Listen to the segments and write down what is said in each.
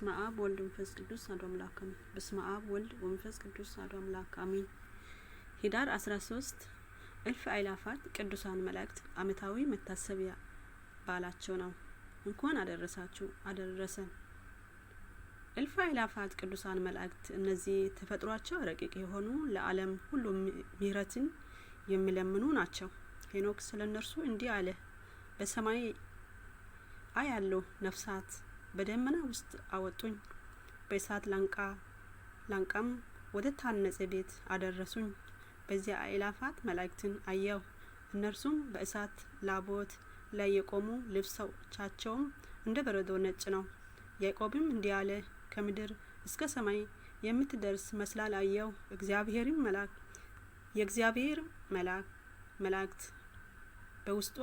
በስመ አብ ወልድ ወመንፈስ ቅዱስ አሐዱ አምላክ አሜን። በስመ አብ ወልድ ወመንፈስ ቅዱስ አሐዱ አምላክ አሜን። ኅዳር 13 እልፍ አእላፋት ቅዱሳን መላእክት ዓመታዊ መታሰቢያ በዓላቸው ነው። እንኳን አደረሳችሁ አደረሰን። እልፍ አእላፋት ቅዱሳን መላእክት እነዚህ ተፈጥሯቸው ረቂቅ የሆኑ ለዓለም ሁሉ ምሕረትን የሚለምኑ ናቸው። ሄኖክ ስለነርሱ እንዲህ አለ። በሰማይ አያለው ነፍሳት በደመና ውስጥ አወጡኝ፣ በእሳት ላንቃም ወደ ታነጸ ቤት አደረሱኝ። በዚያ አእላፋት መላእክትን አየሁ። እነርሱም በእሳት ላቦት ላይ የቆሙ፣ ልብሶቻቸውም እንደ በረዶ ነጭ ነው። ያዕቆብም እንዲህ አለ። ከምድር እስከ ሰማይ የምትደርስ መሰላል አየሁ። የእግዚአብሔር መላእክት በውስጧ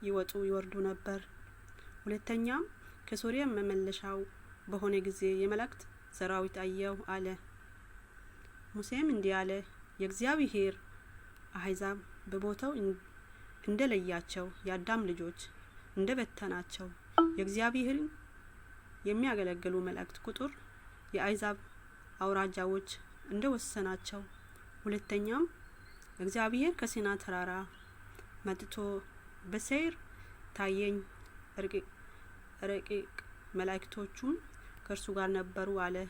ይወጡ ይወርዱ ነበር። ሁለተኛም ከሶርያ መመለሻው በሆነ ጊዜ የመላእክት ሰራዊት አየሁ አለ። ሙሴም እንዲህ አለ። የእግዚአብሔር አሕዛብ በቦታው እንደለያቸው የአዳም ልጆች እንደበተናቸው የእግዚአብሔርን የሚያገለግሉ መላእክት ቁጥር የአሕዛብ አውራጃዎች እንደወሰናቸው። ሁለተኛም እግዚአብሔር ከሲና ተራራ መጥቶ በሰይር ታየኝ። ረቂቅ መላእክቶቹም ከእርሱ ጋር ነበሩ አለ።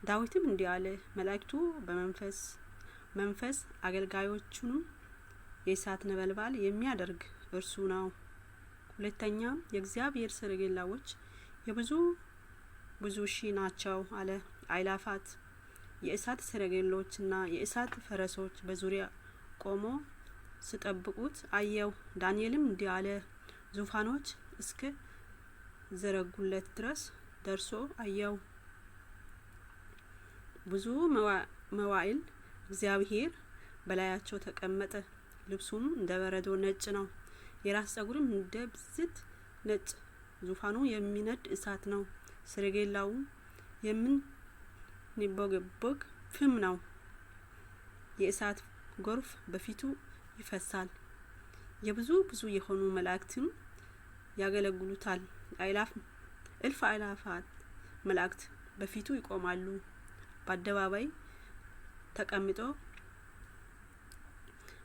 ዳዊትም እንዲህ አለ። መላእክቱ በመንፈስ አገልጋዮቹንም የእሳት ነበልባል የሚያደርግ እርሱ ነው። ሁለተኛም የእግዚአብሔር ሰረገላዎች ብዙ ሺህ ናቸው አለ። አእላፋት የእሳት ሰረገሎችና የእሳት ፈረሶች በዙሪያ ቆሞ ሲጠብቁት አየሁ። ዳንኤልም እንዲህ አለ። ዙፋኖች እስከ ዘረጉለት ድረስ ደርሶ አየው። ብዙ መዋዕል እግዚአብሔር በላያቸው ተቀመጠ። ልብሱም እንደ በረዶ ነጭ ነው፣ የራስ ጸጉርም እንደ ብዝት ነጭ። ዙፋኑ የሚነድ እሳት ነው፣ ሰረገላው የሚንቦገቦግ ፍም ነው። የእሳት ጎርፍ በፊቱ ይፈሳል። ብዙ የሆኑ መላእክትም ያገለግሉታል። እልፍ አእላፋት መላእክት በፊቱ ይቆማሉ። በአደባባይ ተቀምጠው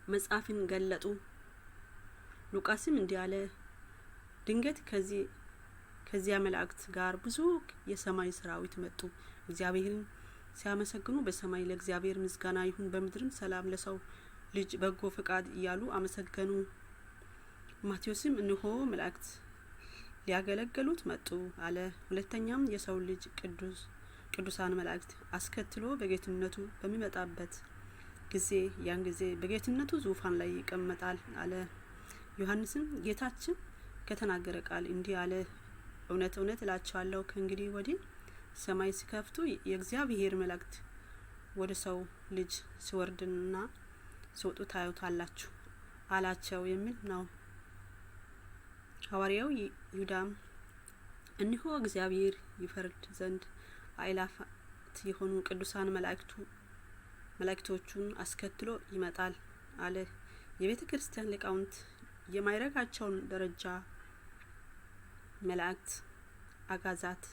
መጽሐፍን ገለጡ። ሉቃስም እንዲህ አለ። ድንገት ከዚያ መላእክት ጋር ብዙ የሰማይ ሰራዊት መጡ፣ እግዚአብሔርን ሲያመሰግኑ በሰማይ ለእግዚአብሔር ምስጋና ይሁን፣ በምድርም ሰላም ለሰው ልጅ በጎ ፈቃድ እያሉ አመሰገኑ። ማቴዎስም እነሆ መላእክት ሊያገለግሉት መጡ አለ። ሁለተኛም የሰው ልጅ ቅዱሳን መላእክት አስከትሎ በጌትነቱ በሚመጣበት ጊዜ ያን ጊዜ በጌትነቱ ዙፋን ላይ ይቀመጣል አለ። ዮሐንስም ጌታችን ከተናገረ ቃል እንዲህ አለ። እውነት እውነት እላችኋለሁ ከእንግዲህ ወዲህ ሰማይ ሲከፍቱ የእግዚአብሔር መላእክት ወደ ሰው ልጅ ሲወርድና ሲወጡ ታዩታላችሁ አላቸው የሚል ነው። ሐዋርያው ይሁዳም እነሆ እግዚአብሔር ይፈርድ ዘንድ አእላፋት የሆኑ ቅዱሳን መላእክቶቹን አስከትሎ ይመጣል አለ። የቤተ ክርስቲያን ሊቃውንት የማይረጋቸውን ደረጃ መላእክት፣ አጋዛት፣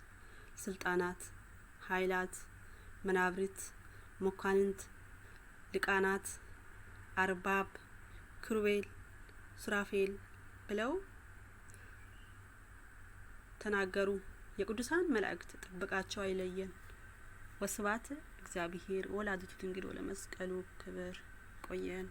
ስልጣናት፣ ኃይላት፣ መናብርት፣ መኳንንት፣ ሊቃናት፣ አርባብ፣ ኪሩቤል፣ ሱራፌል ብለው ተናገሩ። የቅዱሳን መላእክት ጥበቃቸው አይለየን። ወስብሐት እግዚአብሔር ወላዲቱ ድንግል ወለመስቀሉ ክብር። ቆየን።